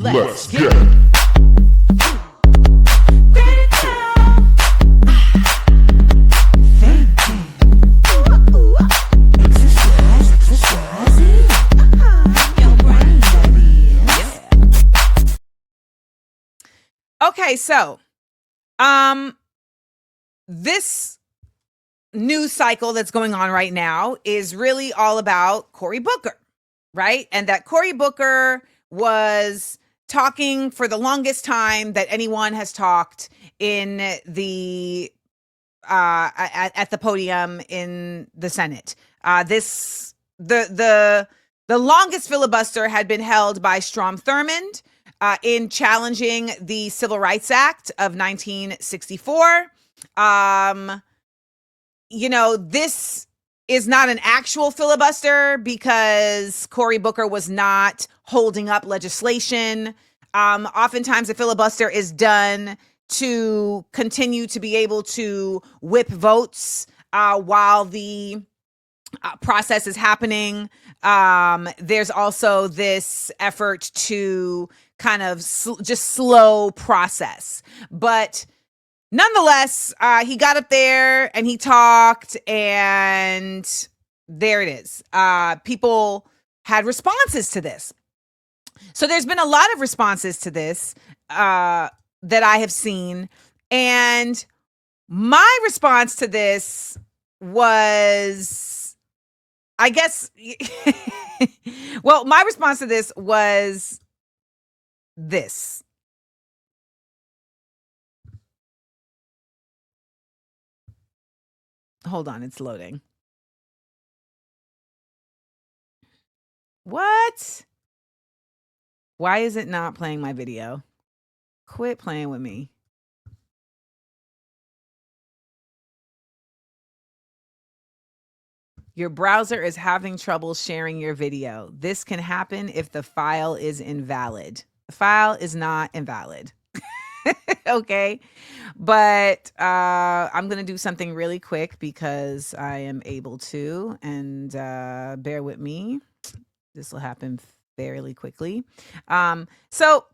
Let's get it. Okay, so this news cycle that's going on right now is really all about Cory Booker, right? And that Cory Booker was talking for the longest time that anyone has talked in the at the podium in the Senate. The longest filibuster had been held by Strom Thurmond in challenging the Civil Rights Act of 1964. This is not an actual filibuster because Cory Booker was not holding up legislation. Oftentimes a filibuster is done to continue to be able to whip votes while the process is happening. There's also this effort to kind of just slow process. But nonetheless, he got up there and he talked, and there it is. People had responses to this. So there's been a lot of responses to this that I have seen. And my response to this was, I guess, well, my response to this was this. Hold on, it's loading. What? Why is it not playing my video? Quit playing with me. Your browser is having trouble sharing your video. This can happen if the file is invalid. The file is not invalid. Okay. But I'm going to do something really quick because I am able to, and bear with me. This will happen fairly quickly. So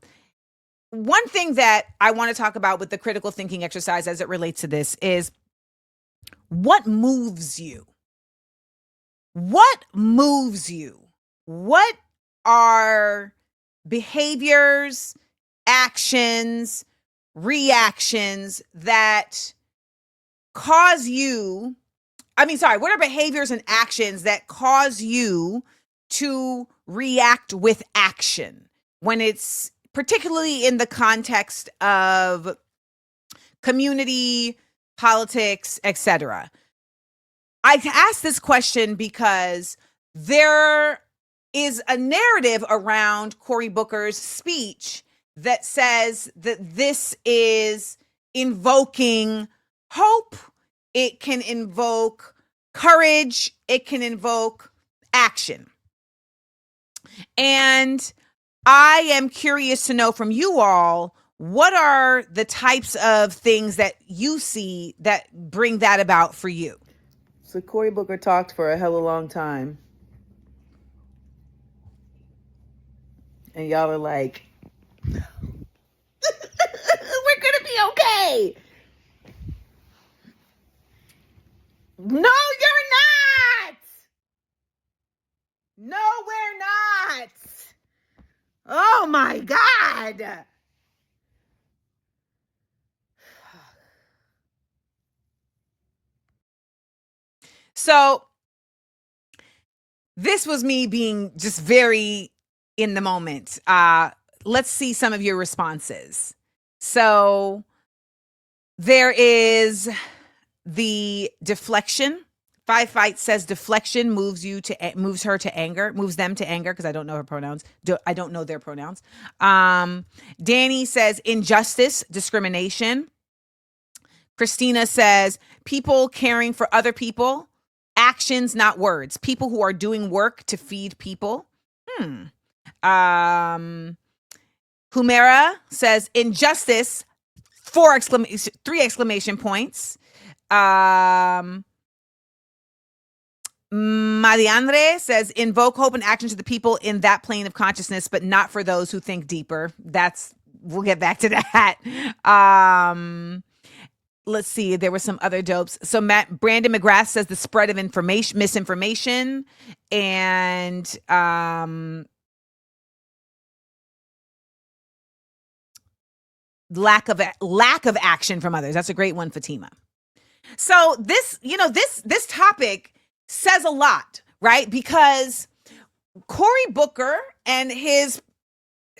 one thing that I want to talk about with the critical thinking exercise as it relates to this is what moves you? What moves you? What are behaviors, actions, reactions that cause you, what are behaviors and actions that cause you to react with action when it's particularly in the context of community, politics, etc.? I ask this question because there is a narrative around Cory Booker's speech that says that this is invoking hope. It can invoke courage. It can invoke action. And I am curious to know from you all, what are the types of things that you see that bring that about for you? So Cory Booker talked for a hella long time. And y'all are like, we're going to be okay. No, you're not. No, we're not. Oh my God. So this was me being just very in the moment. Let's see some of your responses. So there is the deflection. Five Fight says deflection moves them to anger, because I don't know her pronouns. I don't know their pronouns. Danny says injustice, discrimination. Christina says people caring for other people. Actions, not words. People who are doing work to feed people. Humera says injustice, 3 exclamation points. Mariandre says, invoke hope and action to the people in that plane of consciousness, but not for those who think deeper. We'll get back to that. Let's see. There were some other dopes. So Brandon McGrath says the spread of misinformation, and lack of action from others. That's a great one, Fatima. So this topic says a lot, right? Because Cory Booker and his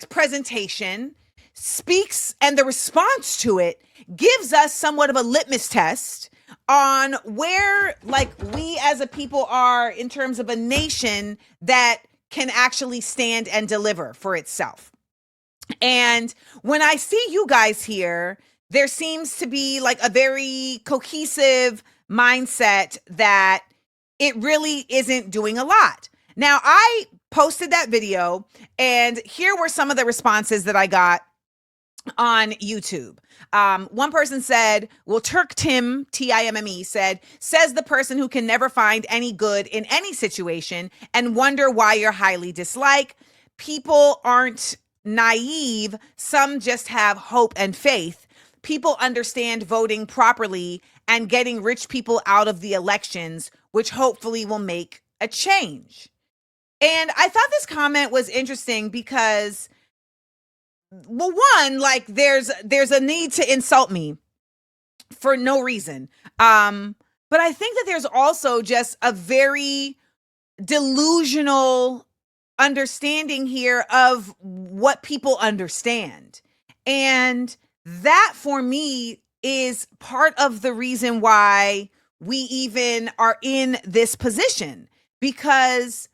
presentation speaks, and the response to it gives us somewhat of a litmus test on where, like, we as a people are in terms of a nation that can actually stand and deliver for itself. And when I see you guys here, there seems to be like a very cohesive mindset that it really isn't doing a lot. Now, I posted that video, and here were some of the responses that I got on YouTube. One person said, well, Turk Tim, Timme, says the person who can never find any good in any situation and wonder why you're highly disliked. People aren't naive. Some just have hope and faith. People understand voting properly and getting rich people out of the elections, which hopefully will make a change. And I thought this comment was interesting because, well, one, like there's a need to insult me for no reason. But I think that there's also just a very delusional understanding here of what people understand. And that for me is part of the reason why we even are in this position, because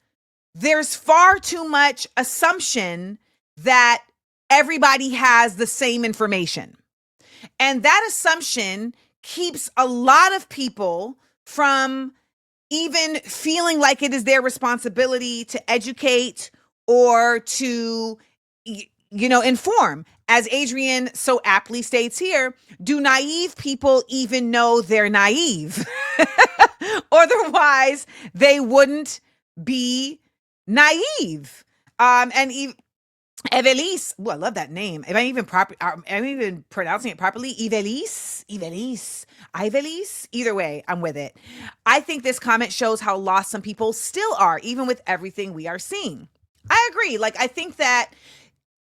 there's far too much assumption that everybody has the same information. And that assumption keeps a lot of people from even feeling like it is their responsibility to educate or to, inform. As Adrian so aptly states here, do naive people even know they're naive? Otherwise, they wouldn't be naive. And Evelise, I love that name. Am I even pronouncing it properly? Ivelisse. Either way, I'm with it. I think this comment shows how lost some people still are, even with everything we are seeing. I agree. Like, I think that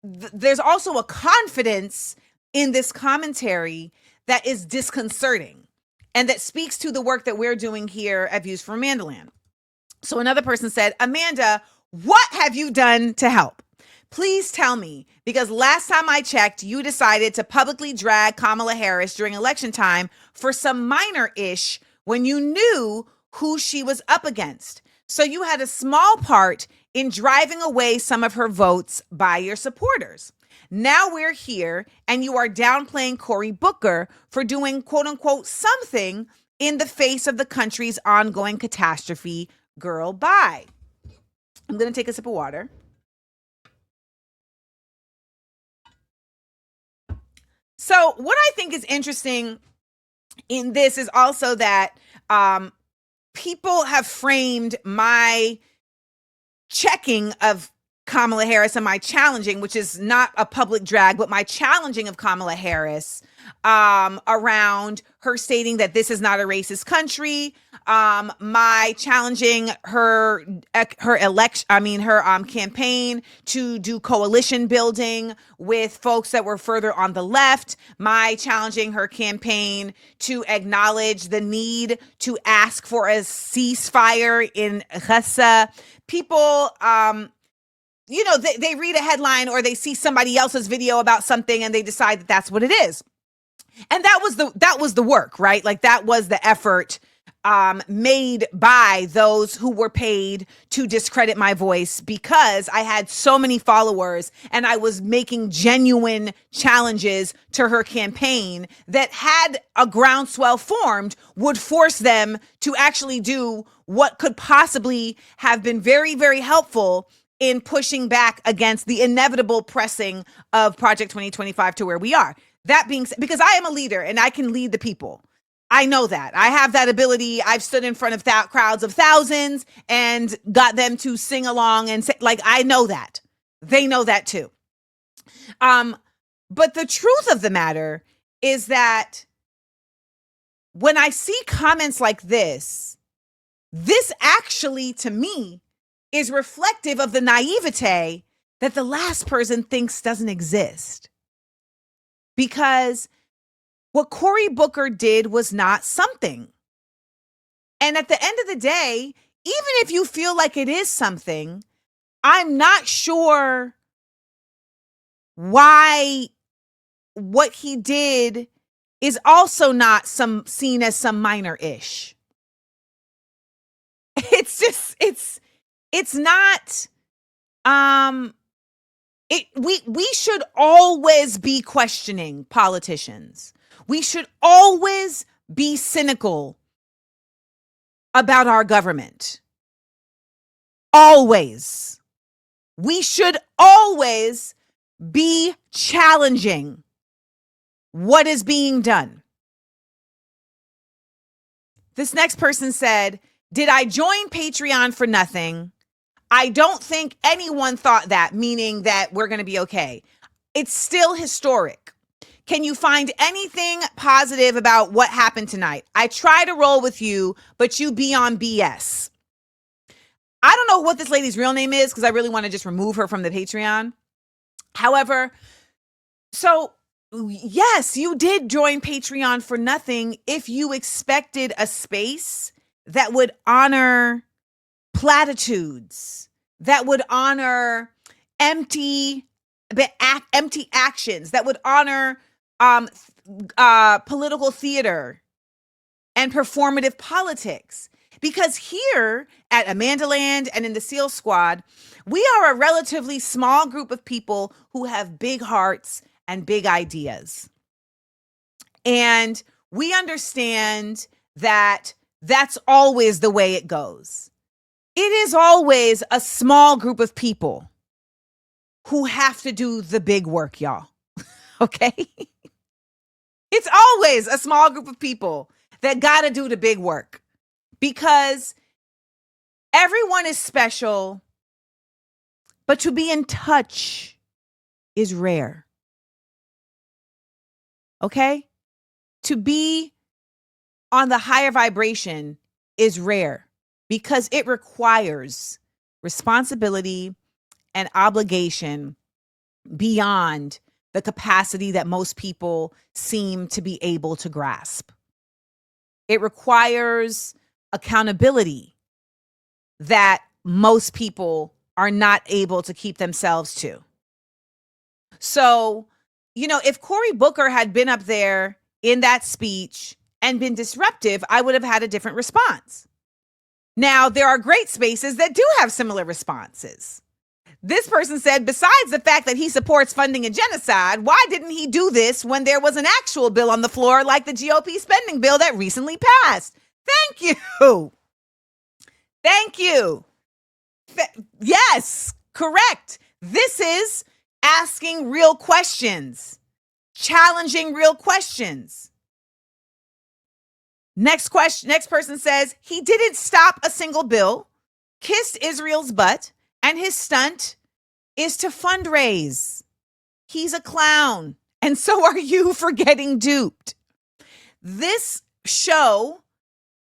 there's also a confidence in this commentary that is disconcerting and that speaks to the work that we're doing here at Views from AmandaLand. So another person said, Amanda, what have you done to help? Please tell me, because last time I checked, you decided to publicly drag Kamala Harris during election time for some minor-ish when you knew who she was up against. So you had a small part in driving away some of her votes by your supporters. Now we're here, and you are downplaying Cory Booker for doing, quote unquote, something in the face of the country's ongoing catastrophe. Girl, bye. I'm going to take a sip of water. So what I think is interesting in this is also that people have framed my checking of Kamala Harris and my challenging, which is not a public drag, but my challenging of Kamala Harris around her stating that this is not a racist country, my challenging her campaign to do coalition building with folks that were further on the left, my challenging her campaign to acknowledge the need to ask for a ceasefire in Gaza. People, they read a headline or they see somebody else's video about something and they decide that that's what it is. And that was the work, right? Like, that was the effort made by those who were paid to discredit my voice, because I had so many followers and I was making genuine challenges to her campaign that, had a groundswell formed, would force them to actually do what could possibly have been very, very helpful in pushing back against the inevitable pressing of Project 2025 to where we are. That being said, because I am a leader and I can lead the people. I know that. I have that ability. I've stood in front of crowds of thousands and got them to sing along and say, like, I know that. They know that too. But the truth of the matter is that when I see comments like this actually, to me, is reflective of the naivete that the last person thinks doesn't exist. Because what Cory Booker did was not something. And at the end of the day, even if you feel like it is something, I'm not sure why what he did is also not seen as some minor-ish. It's just, it's not, we should always be questioning politicians. We should always be cynical about our government. Always. We should always be challenging what is being done. This next person said, did I join Patreon for nothing? I don't think anyone thought that, meaning that we're going to be okay. It's still historic. Can you find anything positive about what happened tonight? I try to roll with you, but you be on BS. I don't know what this lady's real name is because I really want to just remove her from the Patreon. However, so yes, you did join Patreon for nothing if you expected a space that would honor platitudes, that would honor empty actions, that would honor political theater and performative politics. Because here at AmandaLand and in the SEAL Squad, we are a relatively small group of people who have big hearts and big ideas. And we understand that that's always the way it goes. It is always a small group of people who have to do the big work, y'all. Okay? It's always a small group of people that got to do the big work because everyone is special, but to be in touch is rare. Okay? To be on the higher vibration is rare because it requires responsibility and obligation beyond the capacity that most people seem to be able to grasp. It requires accountability that most people are not able to keep themselves to. So, if Cory Booker had been up there in that speech and been disruptive, I would have had a different response. Now, there are great spaces that do have similar responses. This person said, besides the fact that he supports funding a genocide, why didn't he do this when there was an actual bill on the floor like the GOP spending bill that recently passed? Thank you. Thank you. Yes, correct. This is asking real questions, challenging real questions. Next person says, he didn't stop a single bill, kissed Israel's butt, and his stunt is to fundraise. He's a clown, and so are you for getting duped. This show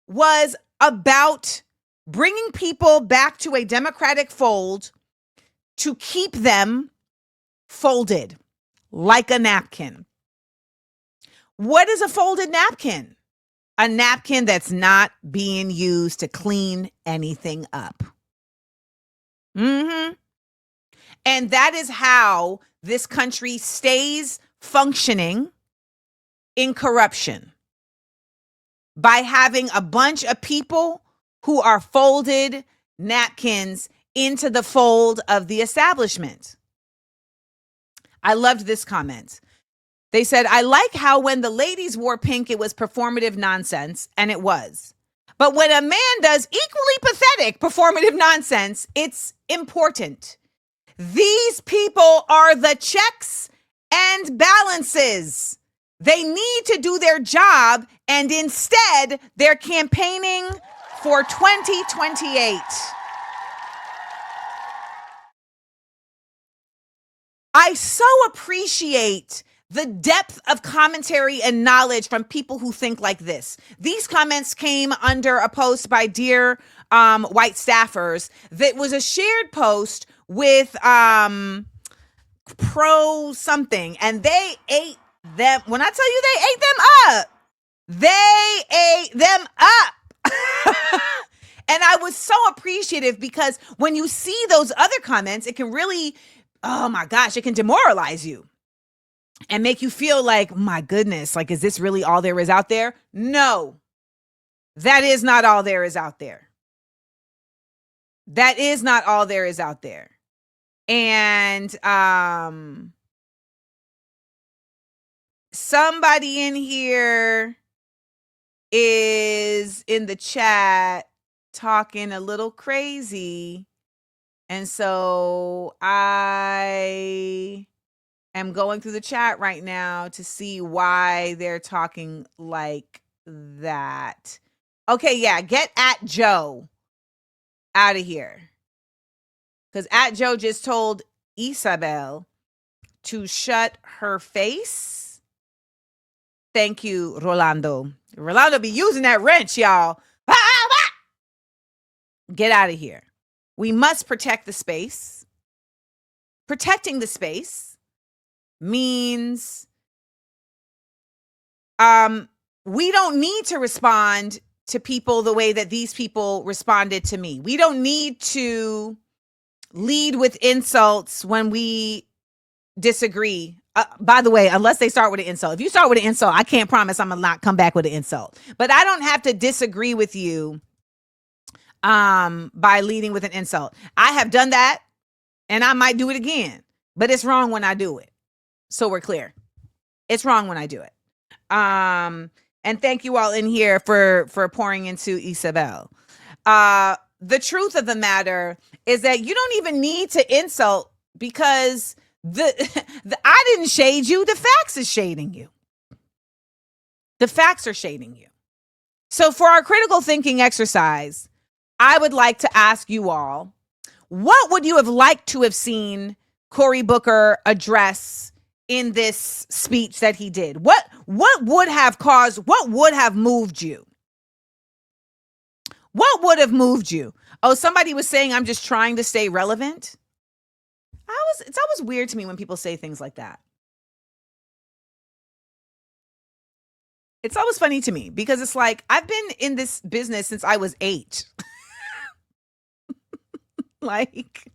was about bringing people back to a democratic fold to keep them folded like a napkin. What is a folded napkin? A napkin that's not being used to clean anything up. And that is how this country stays functioning in corruption. By having a bunch of people who are folded napkins into the fold of the establishment. I loved this comment. They said, I like how when the ladies wore pink, it was performative nonsense, and it was. But when a man does equally pathetic performative nonsense, it's important. These people are the checks and balances. They need to do their job, and instead they're campaigning for 2028. I so appreciate the depth of commentary and knowledge from people who think like this. These comments came under a post by Dear White Staffers that was a shared post with pro something, and they ate them. When I tell you they ate them up, they ate them up. And I was so appreciative, because when you see those other comments, it can really, oh my gosh, it can demoralize you and make you feel like, my goodness, like, is this really all there is out there? No, that is not all there is out there. That is not all there is out there. And somebody in here is in the chat talking a little crazy. And so I am going through the chat right now to see why they're talking like that. Okay, yeah, get at Joe out of here. Because at Joe just told Isabel to shut her face. Thank you, Rolando. Rolando be using that wrench, y'all. Get out of here. We must protect the space. Protecting the space means we don't need to respond to people the way that these people responded to me. We don't need to lead with insults when we disagree. By the way, unless they start with an insult. If you start with an insult, I can't promise I'm going to not come back with an insult. But I don't have to disagree with you by leading with an insult. I have done that, and I might do it again. But it's wrong when I do it. So we're clear. It's wrong when I do it. And thank you all in here for pouring into Isabel. The truth of the matter is that you don't even need to insult, because I didn't shade you. The facts is shading you. The facts are shading you. So for our critical thinking exercise, I would like to ask you all, what would you have liked to have seen Cory Booker address in this speech that he did? What would have moved you? What would have moved you? Oh, somebody was saying, I'm just trying to stay relevant. It's always weird to me when people say things like that. It's always funny to me, because it's like, I've been in this business since I was 8. Like,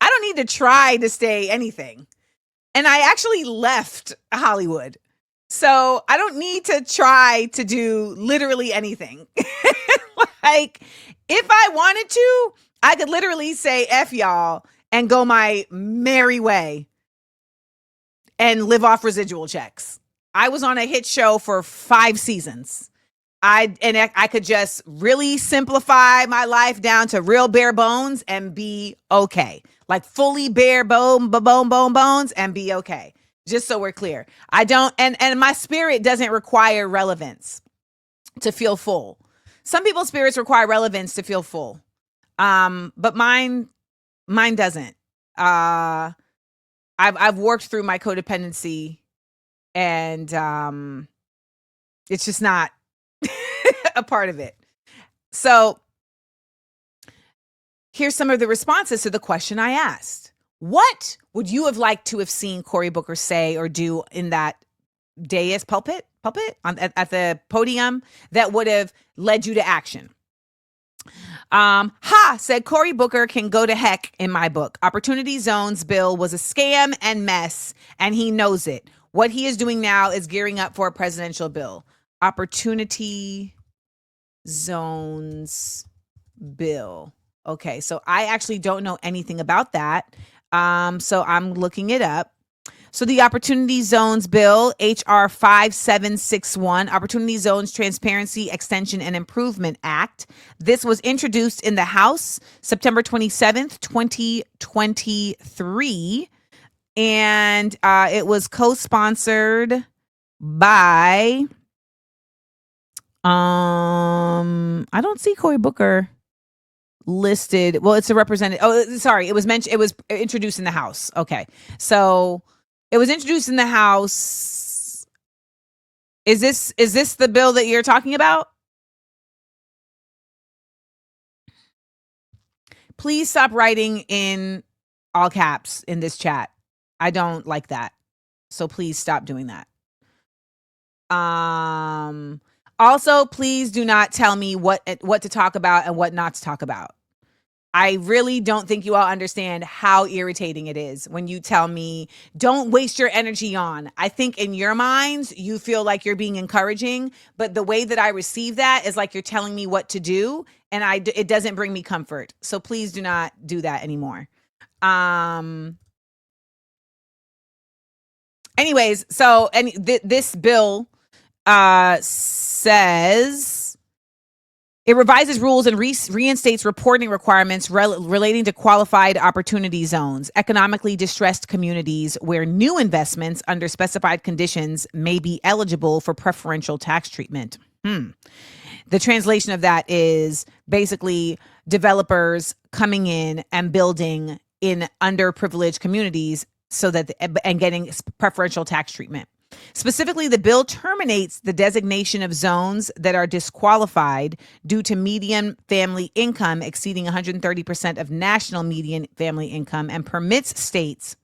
I don't need to try to stay anything. And I actually left Hollywood. So I don't need to try to do literally anything. Like, if I wanted to, I could literally say F y'all and go my merry way and live off residual checks. I was on a hit show for 5 seasons. I could just really simplify my life down to real bare bones and be okay. Like fully bare bones and be okay. Just so we're clear. I don't, and my spirit doesn't require relevance to feel full. Some people's spirits require relevance to feel full. But mine doesn't. I've worked through my codependency, and it's just not a part of it. So here's some of the responses to the question I asked. What would you have liked to have seen Cory Booker say or do in that dais pulpit at the podium that would have led you to action? Said Cory Booker can go to heck in my book. Opportunity Zones bill was a scam and mess, and he knows it. What he is doing now is gearing up for a presidential bill. Opportunity Zones bill. Okay, so I actually don't know anything about that. So I'm looking it up. So the Opportunity Zones Bill, HR 5761, Opportunity Zones Transparency, Extension, and Improvement Act. This was introduced in the House September 27th, 2023. And it was co-sponsored by I don't see Cory Booker listed. Well, it's a representative. Oh, sorry. It was mentioned. It was introduced in the House. Okay. So it was introduced in the House. Is this the bill that you're talking about? Please stop writing in all caps in this chat. I don't like that. So please stop doing that. Also, please do not tell me what to talk about and what not to talk about. I really don't think you all understand how irritating it is when you tell me, don't waste your energy on. I think in your minds, you feel like you're being encouraging, but the way that I receive that is like you're telling me what to do, and it doesn't bring me comfort. So please do not do that anymore. Anyways, so this bill says it revises rules and reinstates reporting requirements relating to qualified opportunity zones, economically distressed communities where new investments under specified conditions may be eligible for preferential tax treatment. The translation of that is basically developers coming in and building in underprivileged communities and getting preferential tax treatment. Specifically, the bill terminates the designation of zones that are disqualified due to median family income exceeding 130% of national median family income and permits states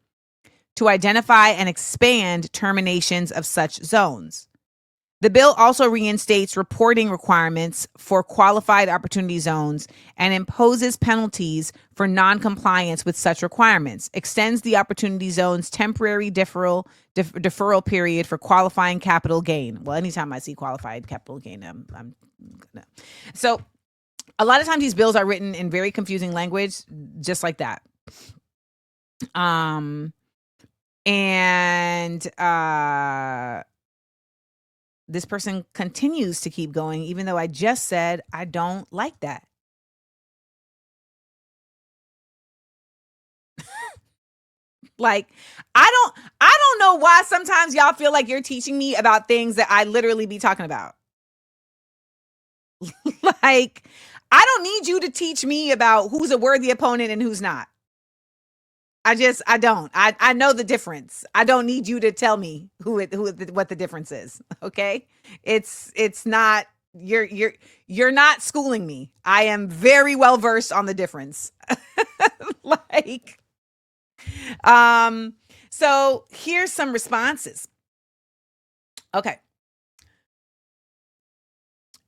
to identify and expand terminations of such zones. The bill also reinstates reporting requirements for qualified opportunity zones and imposes penalties for noncompliance with such requirements, extends the opportunity zone's temporary deferral period for qualifying capital gain. Well, anytime I see qualified capital gain, I'm gonna. So a lot of times these bills are written in very confusing language, just like that. This person continues to keep going, even though I just said I don't like that. Like, I don't know why sometimes y'all feel like you're teaching me about things that I literally be talking about. Like, I don't need you to teach me about who's a worthy opponent and who's not. I don't. I know the difference. I don't need you to tell me what the difference is. Okay? It's not you're not schooling me. I am very well versed on the difference. Like, so here's some responses. Okay.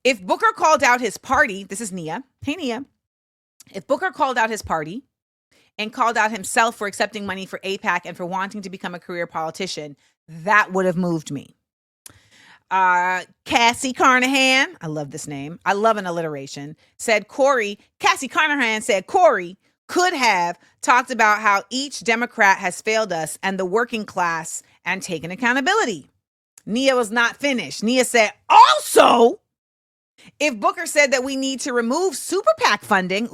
If Booker called out his party, this is Nia. Hey, Nia. If Booker called out his party and called out himself for accepting money for AIPAC and for wanting to become a career politician, that would have moved me. Cassie Carnahan, I love this name. I love an alliteration. Cassie Carnahan said Cory could have talked about how each Democrat has failed us and the working class and taken accountability. Nia was not finished. Nia said, also, if Booker said that we need to remove super PAC funding,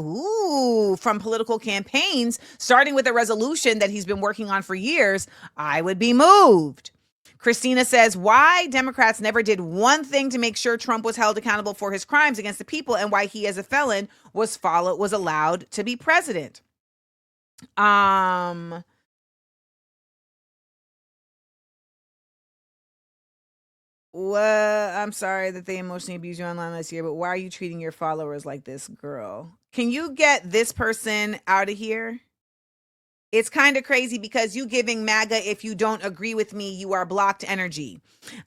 from political campaigns, starting with a resolution that he's been working on for years, I would be moved. Christina says, why Democrats never did one thing to make sure Trump was held accountable for his crimes against the people and why he, as a felon, was allowed to be president. I'm sorry that they emotionally abused you online last year, but why are you treating your followers like this, girl? Can you get this person out of here? It's kind of crazy because you giving MAGA, if you don't agree with me, you are blocked energy.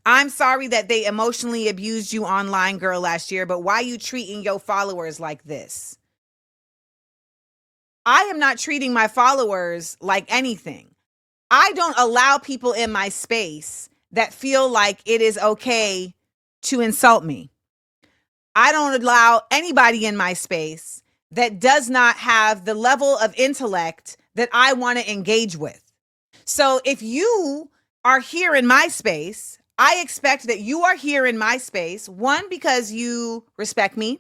I'm sorry that they emotionally abused you online, girl, last year, but why are you treating your followers like this? I am not treating my followers like anything. I don't allow people in my space that feel like it is okay to insult me. I don't allow anybody in my space that does not have the level of intellect that I want to engage with. So if you are here in my space, I expect that you are here in my space, one, because you respect me,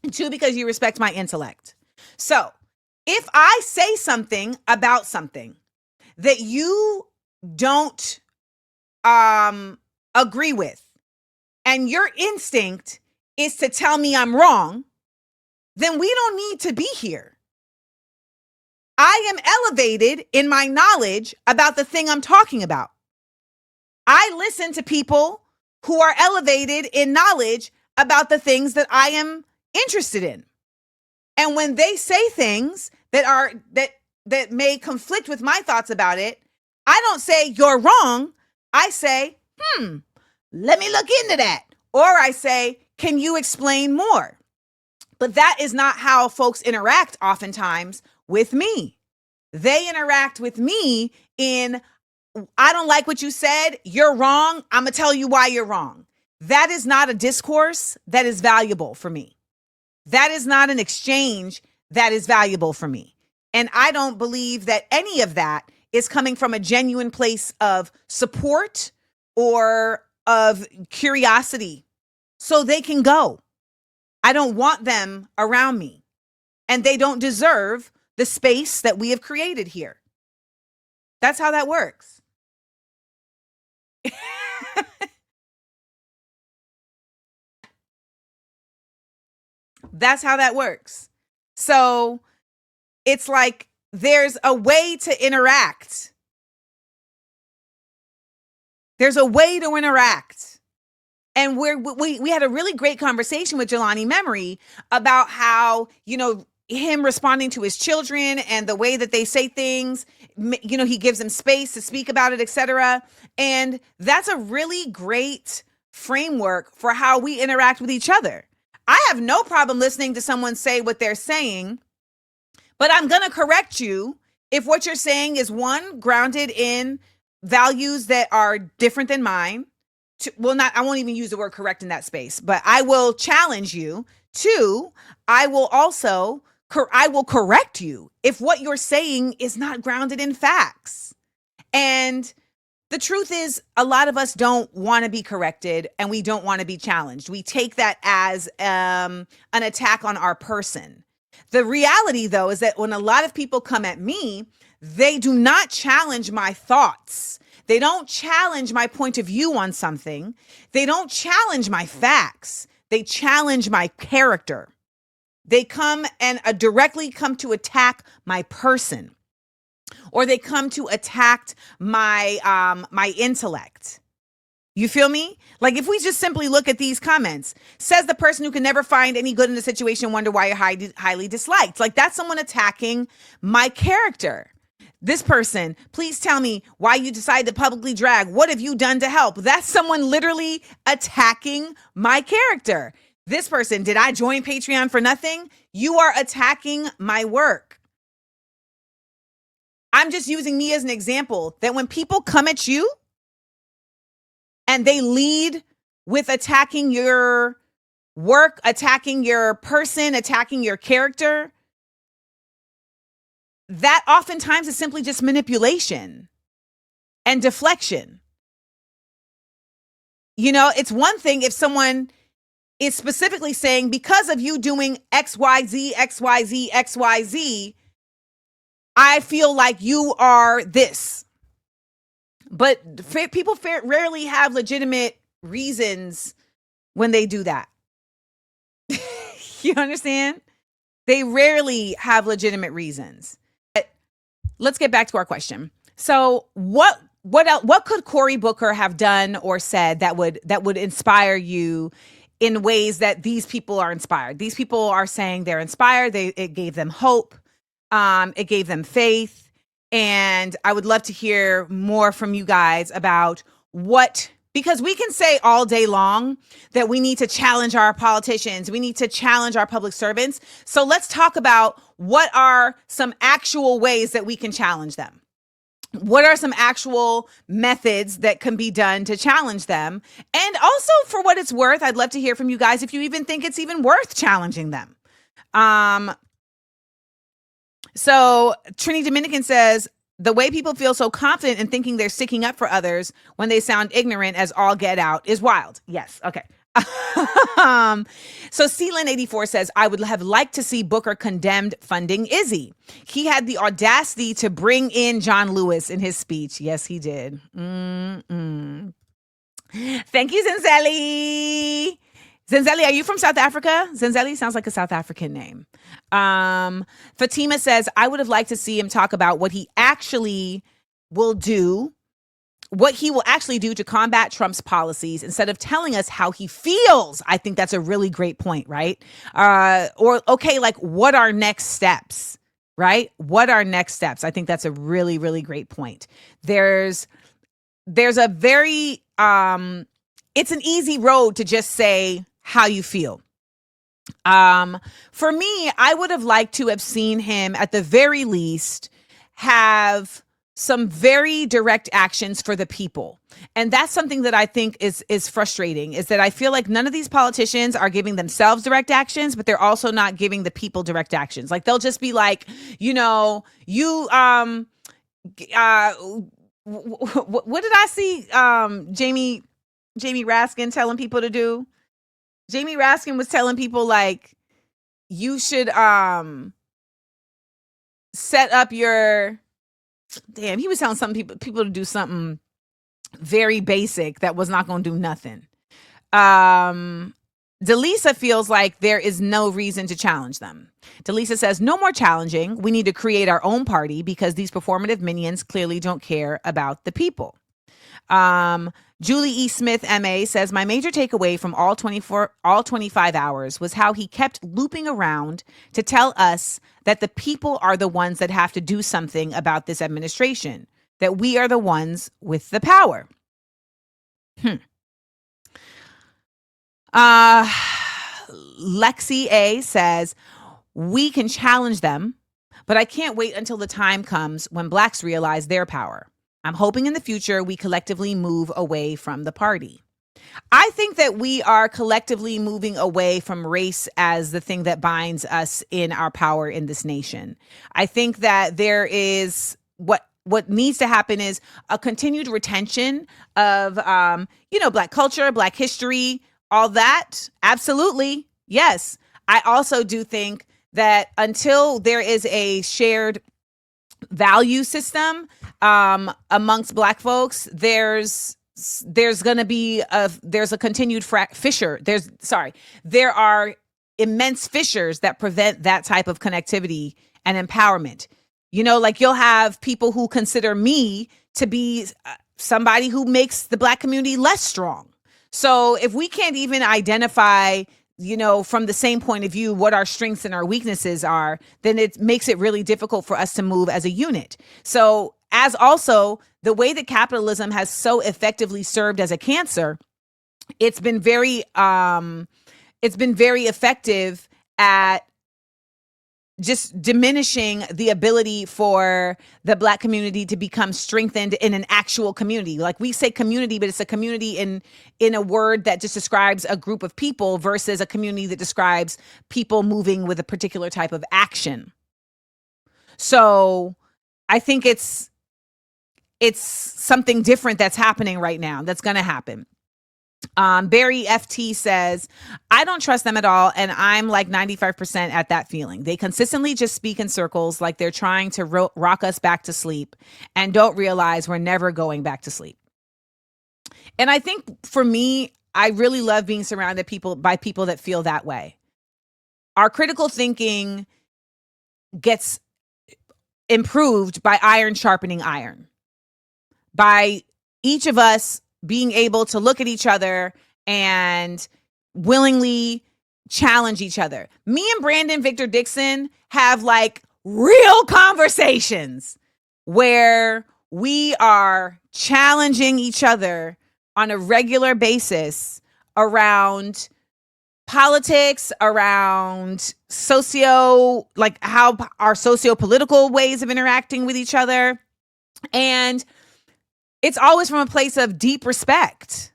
and two, because you respect my intellect. So if I say something about something that you don't agree with, and your instinct is to tell me I'm wrong, then we don't need to be here. I am elevated in my knowledge about the thing I'm talking about. I listen to people who are elevated in knowledge about the things that I am interested in. And when they say things that may conflict with my thoughts about it, I don't say you're wrong. I say, let me look into that. Or I say, can you explain more? But that is not how folks interact oftentimes with me. They interact with me in, I don't like what you said. You're wrong. I'm going to tell you why you're wrong. That is not a discourse that is valuable for me. That is not an exchange that is valuable for me. And I don't believe that any of that is coming from a genuine place of support or of curiosity. So they can go. I don't want them around me. And they don't deserve the space that we have created here. That's how that works. That's how that works. So it's like there's a way to interact. There's a way to interact. And we had a really great conversation with Jelani Memory about how, him responding to his children and the way that they say things, he gives them space to speak about it, etc. And that's a really great framework for how we interact with each other. I have no problem listening to someone say what they're saying, but I'm going to correct you if what you're saying is, one, grounded in values that are different than mine. I won't even use the word correct in that space, but I will challenge you. Two, I will correct you if what you're saying is not grounded in facts. And the truth is, a lot of us don't want to be corrected and we don't want to be challenged. We take that as an attack on our person. The reality, though, is that when a lot of people come at me, they do not challenge my thoughts. They don't challenge my point of view on something. They don't challenge my facts. They challenge my character. They come and directly come to attack my person, or they come to attack my intellect. You feel me? Like if we just simply look at these comments, says the person who can never find any good in the situation, wonder why you're highly disliked. Like that's someone attacking my character. This person, please tell me why you decided to publicly drag. What have you done to help? That's someone literally attacking my character. This person, did I join Patreon for nothing? You are attacking my work. I'm just using me as an example that when people come at you and they lead with attacking your work, attacking your person, attacking your character, that oftentimes is simply just manipulation and deflection. It's one thing if someone is specifically saying, because of you doing XYZ, XYZ, XYZ, I feel like you are this. But people rarely have legitimate reasons when they do that. You understand? They rarely have legitimate reasons. Let's get back to our question. So what could Cory Booker have done or said that would inspire you in ways that these people are inspired? These people are saying they're inspired. It gave them hope. It gave them faith. And I would love to hear more from you guys about because we can say all day long that we need to challenge our politicians. We need to challenge our public servants. So let's talk about what are some actual ways that we can challenge them. What are some actual methods that can be done to challenge them? And also, for what it's worth, I'd love to hear from you guys if you even think it's even worth challenging them. So Trini Dominican says, the way people feel so confident in thinking they're sticking up for others when they sound ignorant as all get out is wild. Yes. Okay. So Celine84 says, I would have liked to see Booker condemned funding Izzy. He had the audacity to bring in John Lewis in his speech. Yes, he did. Thank you, Zinzelli. Zinzelli, are you from South Africa? Zinzelli sounds like a South African name. Fatima says, I would have liked to see him talk about what he actually will do, what he will actually do to combat Trump's policies instead of telling us how he feels. I think that's a really great point, right? Or, okay, like, what are next steps, right? What are next steps? I think that's a really, really great point. There's a very, it's an easy road to just say how you feel. For me, I would have liked to have seen him at the very least have some very direct actions for the people. And that's something that I think is frustrating, is that I feel like none of these politicians are giving themselves direct actions, but they're also not giving the people direct actions. Like, they'll just be like, you know, what did I see Jamie Raskin telling people to do? Jamie Raskin was telling people, like, you should set up your, damn, he was telling some people to do something very basic that was not going to do nothing. Delisa feels like there is no reason to challenge them. Delisa says, no more challenging. We need to create our own party because these performative minions clearly don't care about the people. Julie E. Smith, MA, says, my major takeaway from all 25 hours was how he kept looping around to tell us that the people are the ones that have to do something about this administration, that we are the ones with the power. Lexi A says, we can challenge them, but I can't wait until the time comes when Blacks realize their power. I'm hoping in the future we collectively move away from the party. I think that we are collectively moving away from race as the thing that binds us in our power in this nation. I think that there is what needs to happen is a continued retention of, Black culture, Black history, all that. Absolutely. Yes. I also do think that until there is a shared value system amongst Black folks, there's going to be there's a continued fissure. There are immense fissures that prevent that type of connectivity and empowerment. Like, you'll have people who consider me to be somebody who makes the Black community less strong. So if we can't even identify, from the same point of view, what our strengths and our weaknesses are, then it makes it really difficult for us to move as a unit. So, as also the way that capitalism has so effectively served as a cancer, it's been very effective at just diminishing the ability for the Black community to become strengthened in an actual community. Like, we say community, but it's a community in a word that just describes a group of people versus a community that describes people moving with a particular type of action. So I think it's something different that's happening right now, that's going to happen. Barry FT says, I don't trust them at all, and I'm like 95% at that feeling. They consistently just speak in circles like they're trying to rock us back to sleep and don't realize we're never going back to sleep. And I think for me, I really love being surrounded by people that feel that way. Our critical thinking gets improved by iron sharpening iron, by each of us being able to look at each other and willingly challenge each other. Me and Brandon Victor Dixon have like real conversations where we are challenging each other on a regular basis around politics, around how our socio-political ways of interacting with each other. And it's always from a place of deep respect.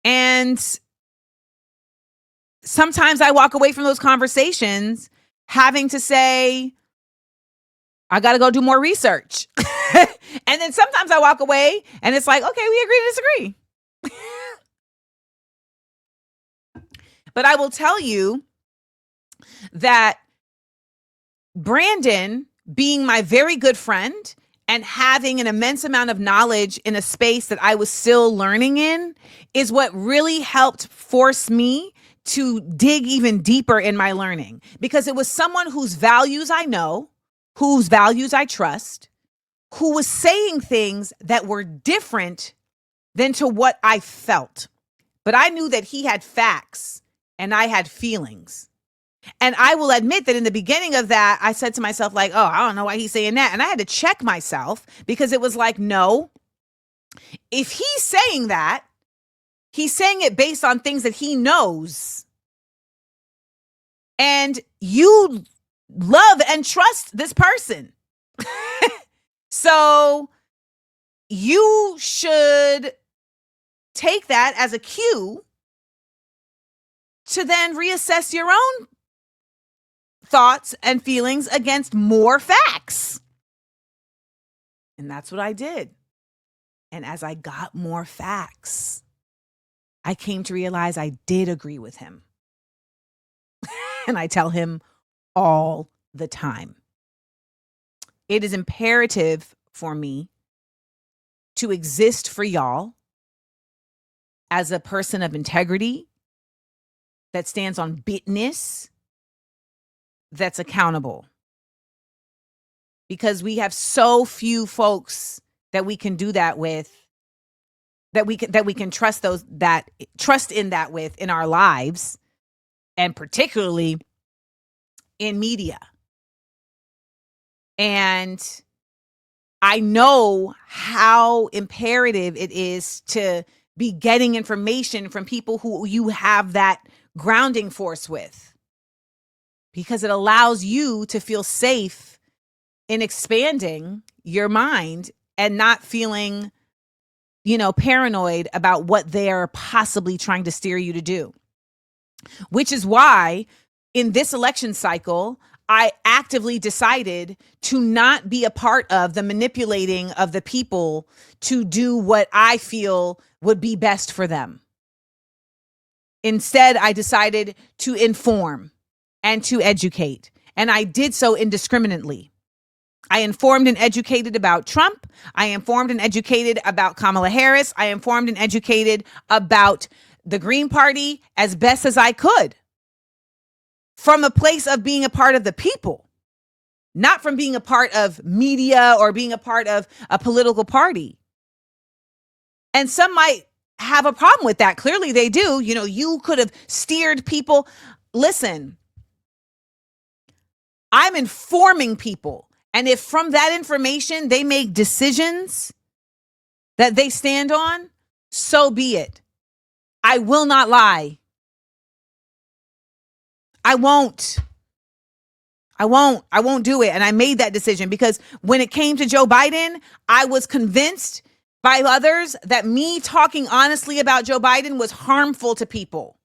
And sometimes I walk away from those conversations having to say, I got to go do more research. And then sometimes I walk away and it's like, okay, we agree to disagree. But I will tell you that Brandon, being my very good friend and having an immense amount of knowledge in a space that I was still learning in is what really helped force me to dig even deeper in my learning, because it was someone whose values I know, whose values I trust, who was saying things that were different than to what I felt. But I knew that he had facts and I had feelings. And I will admit that in the beginning of that, I said to myself, like, oh, I don't know why he's saying that. And I had to check myself, because it was like, no, if he's saying that, he's saying it based on things that he knows. And you love and trust this person. So you should take that as a cue to then reassess your own thoughts and feelings against more facts. And that's what I did. And as I got more facts, I came to realize I did agree with him. And I tell him all the time. It is imperative for me to exist for y'all as a person of integrity that stands on business, that's accountable. Because we have so few folks that we can do that with, that we can trust in that with in our lives, and particularly in media. And I know how imperative it is to be getting information from people who you have that grounding force with, because it allows you to feel safe in expanding your mind and not feeling, paranoid about what they're possibly trying to steer you to do. Which is why in this election cycle, I actively decided to not be a part of the manipulating of the people to do what I feel would be best for them. Instead, I decided to inform and to educate. And I did so indiscriminately. I informed and educated about Trump. I informed and educated about Kamala Harris. I informed and educated about the Green Party as best as I could, from a place of being a part of the people, not from being a part of media or being a part of a political party. And some might have a problem with that. Clearly they do. You could have steered people. Listen, I'm informing people. And if from that information they make decisions that they stand on, so be it. I will not lie. I won't do it. And I made that decision because when it came to Joe Biden, I was convinced by others that me talking honestly about Joe Biden was harmful to people,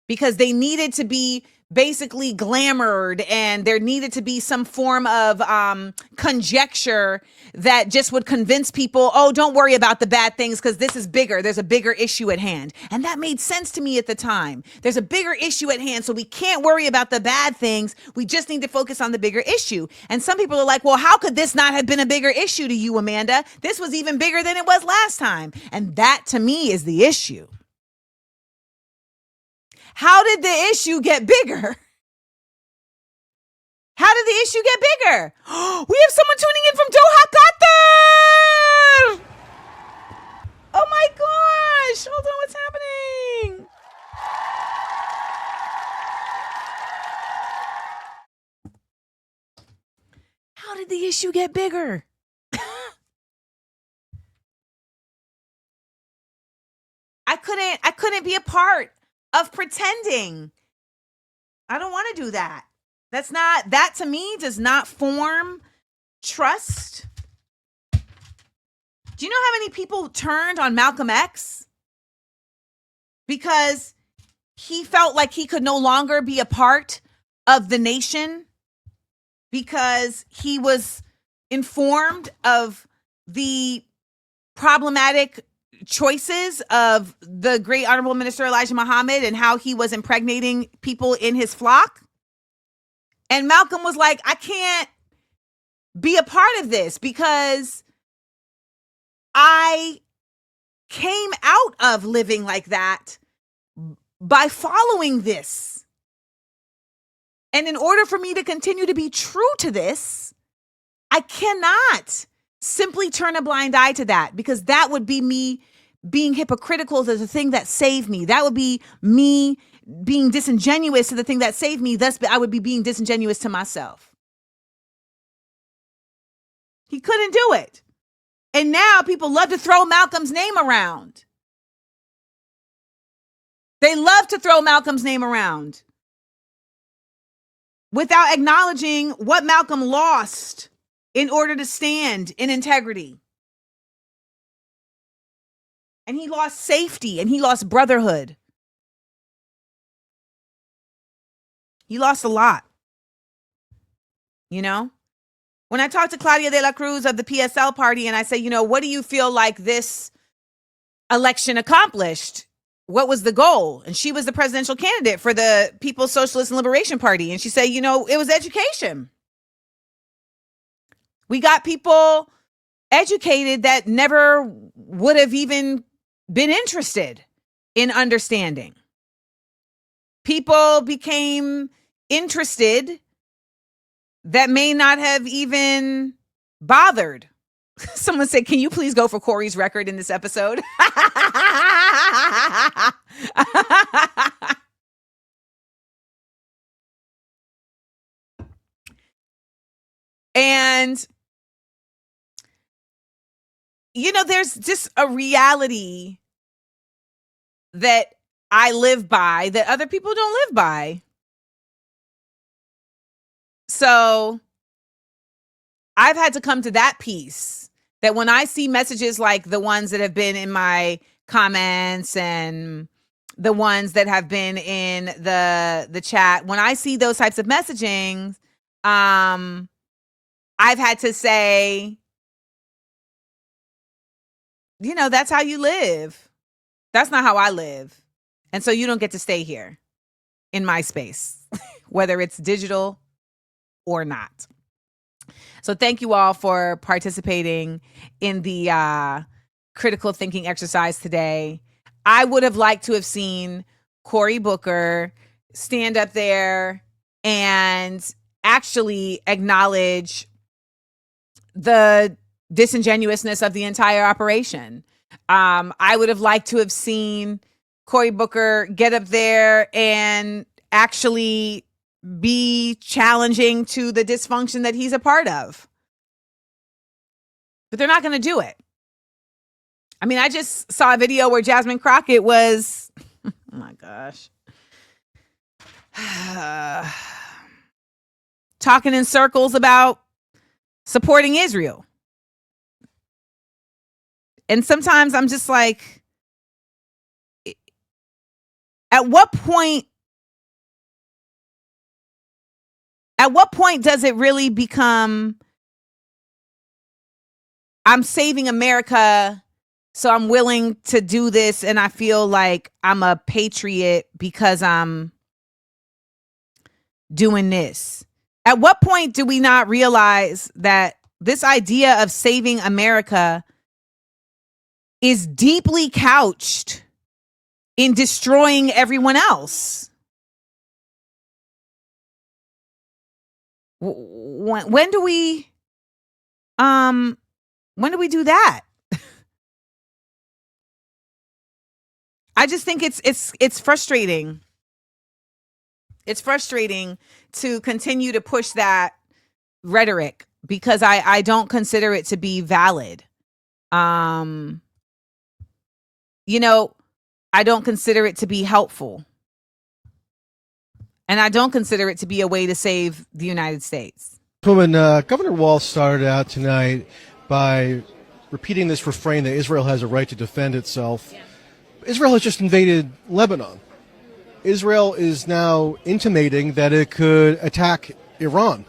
because they needed to be basically glamored, and there needed to be some form of conjecture that just would convince people, oh, don't worry about the bad things because this is bigger. There's a bigger issue at hand. And that made sense to me at the time. There's a bigger issue at hand, so we can't worry about the bad things. We just need to focus on the bigger issue. And some people are like, well, how could this not have been a bigger issue to you, Amanda? This was even bigger than it was last time. And that, to me, is the issue. How did the issue get bigger? How did the issue get bigger? We have someone tuning in from Doha, Qatar. Oh my gosh. Hold on, what's happening? How did the issue get bigger? I couldn't be a part of pretending. I don't want to do that. That to me does not form trust. Do you know how many people turned on Malcolm X? Because he felt like he could no longer be a part of the nation, because he was informed of the problematic choices of the great honorable minister Elijah Muhammad and how he was impregnating people in his flock. And Malcolm was like, I can't be a part of this, because I came out of living like that by following this. And in order for me to continue to be true to this, I cannot simply turn a blind eye to that, because that would be me being hypocritical to the thing that saved me. That would be me being disingenuous to the thing that saved me. Thus, I would be being disingenuous to myself. He couldn't do it. And now people love to throw Malcolm's name around. They love to throw Malcolm's name around without acknowledging what Malcolm lost in order to stand in integrity. And he lost safety, and he lost brotherhood. He lost a lot. You know? When I talked to Claudia de la Cruz of the PSL party, and I say, what do you feel like this election accomplished? What was the goal? And she was the presidential candidate for the People's Socialist and Liberation Party. And she said, it was education. We got people educated that never would have even been interested in understanding. People became interested that may not have even bothered. Someone said, can you please go for Cory's record in this episode? And, there's just a reality that I live by that other people don't live by. So I've had to come to that piece, that when I see messages like the ones that have been in my comments and the ones that have been in the chat, when I see those types of messaging, I've had to say, that's how you live. That's not how I live. And so you don't get to stay here in my space, whether it's digital or not. So thank you all for participating in the critical thinking exercise today. I would have liked to have seen Cory Booker stand up there and actually acknowledge the disingenuousness of the entire operation. I would have liked to have seen Cory Booker get up there and actually be challenging to the dysfunction that he's a part of. But they're not going to do it. I mean, I just saw a video where Jasmine Crockett was, oh my gosh, talking in circles about supporting Israel. And sometimes I'm just like, at what point does it really become, I'm saving America, so I'm willing to do this, and I feel like I'm a patriot because I'm doing this? At what point do we not realize that this idea of saving America is deeply couched in destroying everyone else? When do we do that? I just think it's frustrating. It's frustrating to continue to push that rhetoric, because I don't consider it to be valid. I don't consider it to be helpful. And I don't consider it to be a way to save the United States. Governor Walz started out tonight by repeating this refrain that Israel has a right to defend itself. Yeah. Israel has just invaded Lebanon. Israel is now intimating that it could attack Iran.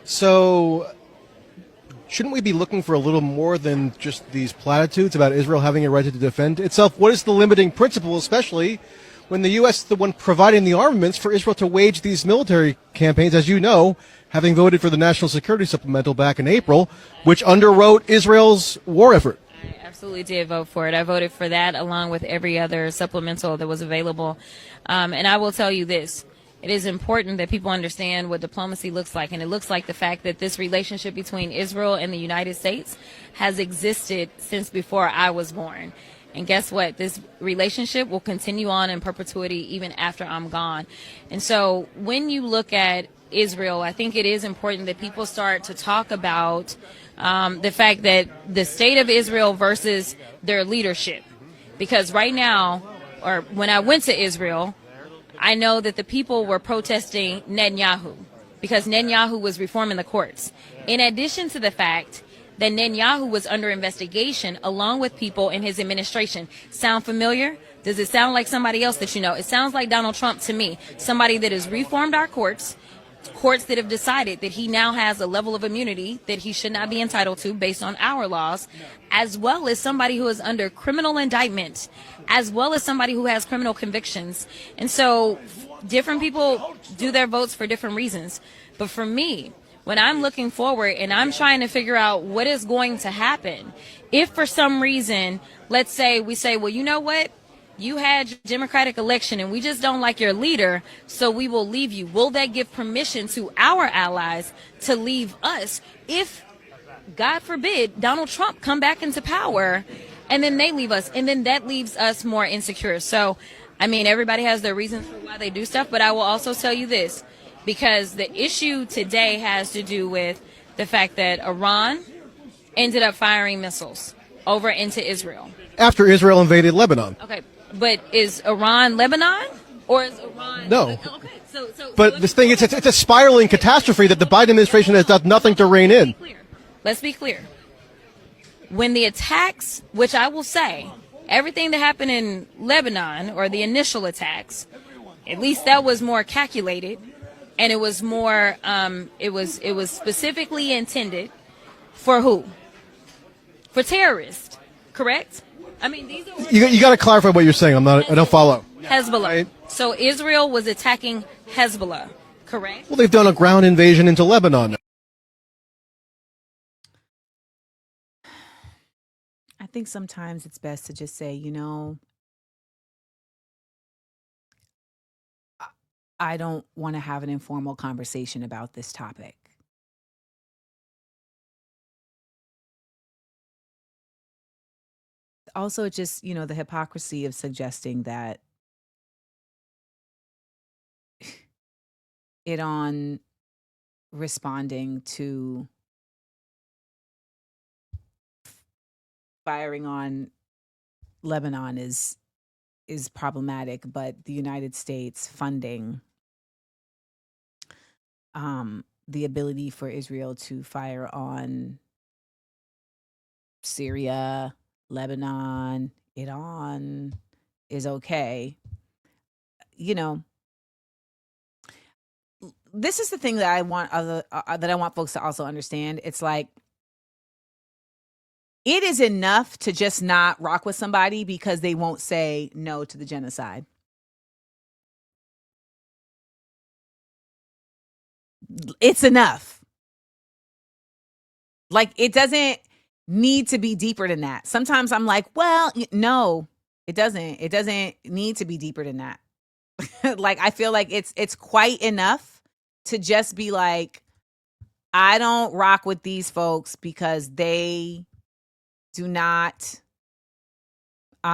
So shouldn't we be looking for a little more than just these platitudes about Israel having a right to defend itself? What is the limiting principle, especially when the U.S. is the one providing the armaments for Israel to wage these military campaigns, as you know, having voted for the National Security Supplemental back in April, which underwrote Israel's war effort. I absolutely did vote for it. I voted for that along with every other supplemental that was available. And I will tell you this. It is important that people understand what diplomacy looks like. And it looks like the fact that this relationship between Israel and the United States has existed since before I was born. And guess what? This relationship will continue on in perpetuity even after I'm gone. And so when you look at Israel, I think it is important that people start to talk about the fact that the state of Israel versus their leadership. Because right now, or when I went to Israel, I know that the people were protesting Netanyahu because Netanyahu was reforming the courts. In addition to the fact that Netanyahu was under investigation along with people in his administration. Sound familiar? Does it sound like somebody else that you know? It sounds like Donald Trump to me, somebody that has reformed our courts that have decided that he now has a level of immunity that he should not be entitled to based on our laws, as well as somebody who is under criminal indictment, as well as somebody who has criminal convictions. And so different people do their votes for different reasons. But for me, when I'm looking forward and I'm trying to figure out what is going to happen, if for some reason, let's say we say, well, you know what? You had your Democratic election and we just don't like your leader, so we will leave you. Will that give permission to our allies to leave us if, God forbid, Donald Trump come back into power and then they leave us, and then that leaves us more insecure? So, I mean, everybody has their reasons for why they do stuff, but I will also tell you this, because the issue today has to do with the fact that Iran ended up firing missiles over into Israel. After Israel invaded Lebanon. Okay. But is Iran Lebanon, or is Iran? No. Okay. So but this thing, it's a spiraling catastrophe that the Biden administration has done nothing to rein in. Let's be clear. When the attacks, which I will say, everything that happened in Lebanon, or the initial attacks, at least that was more calculated, and it was more, it was specifically intended for who? For terrorists, correct? I mean, these are you got to clarify what you're saying. I don't follow. Hezbollah. Right. So Israel was attacking Hezbollah, correct? Well, they've done a ground invasion into Lebanon. I think sometimes it's best to just say, I don't want to have an informal conversation about this topic. Also, just, the hypocrisy of suggesting that on responding to firing on Lebanon is problematic, but the United States funding the ability for Israel to fire on Syria, Lebanon, Iran is okay. This is the thing that I want folks to also understand. It's like, it is enough to just not rock with somebody because they won't say no to the genocide. It's enough. Like, it doesn't need to be deeper than that. Sometimes I'm like, well, no, it doesn't. It doesn't need to be deeper than that. Like, I feel like it's quite enough to just be like, I don't rock with these folks because they do not, they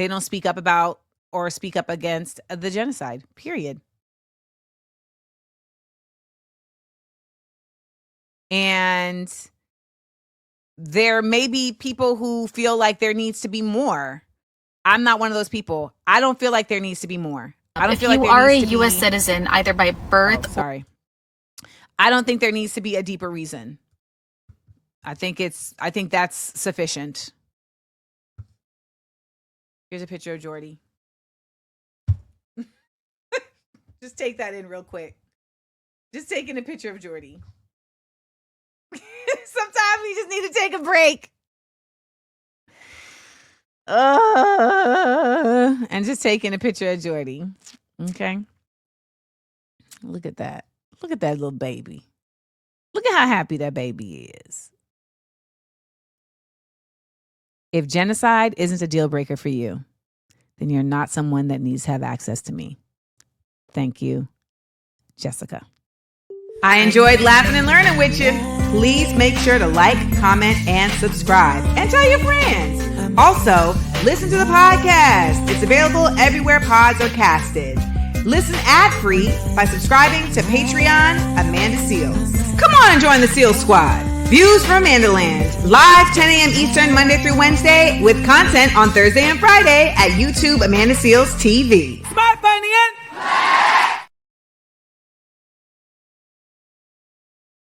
don't speak up about or speak up against the genocide, period. And there may be people who feel like there needs to be more. I'm not one of those people. I don't feel like there needs to be more. I don't if feel like you there are a needs to U.S. be... citizen, either by birth sorry. I don't think there needs to be a deeper reason. I think that's sufficient. Here's a picture of Jordy. Just take that in real quick. Just taking a picture of Jordy. Sometimes we just need to take a break. And just taking a picture of Jordy. Okay. Look at that. Look at that little baby. Look at how happy that baby is. If genocide isn't a deal breaker for you, then you're not someone that needs to have access to me. Thank you, Jessica. I enjoyed laughing and learning with you. Please make sure to like, comment, and subscribe. And tell your friends. Also, listen to the podcast. It's available everywhere pods are casted. Listen ad-free by subscribing to Patreon Amanda Seals. Come on and join the Seals Squad. Views from AmandaLand. Live 10 a.m. Eastern, Monday through Wednesday, with content on Thursday and Friday at YouTube Amanda Seals TV.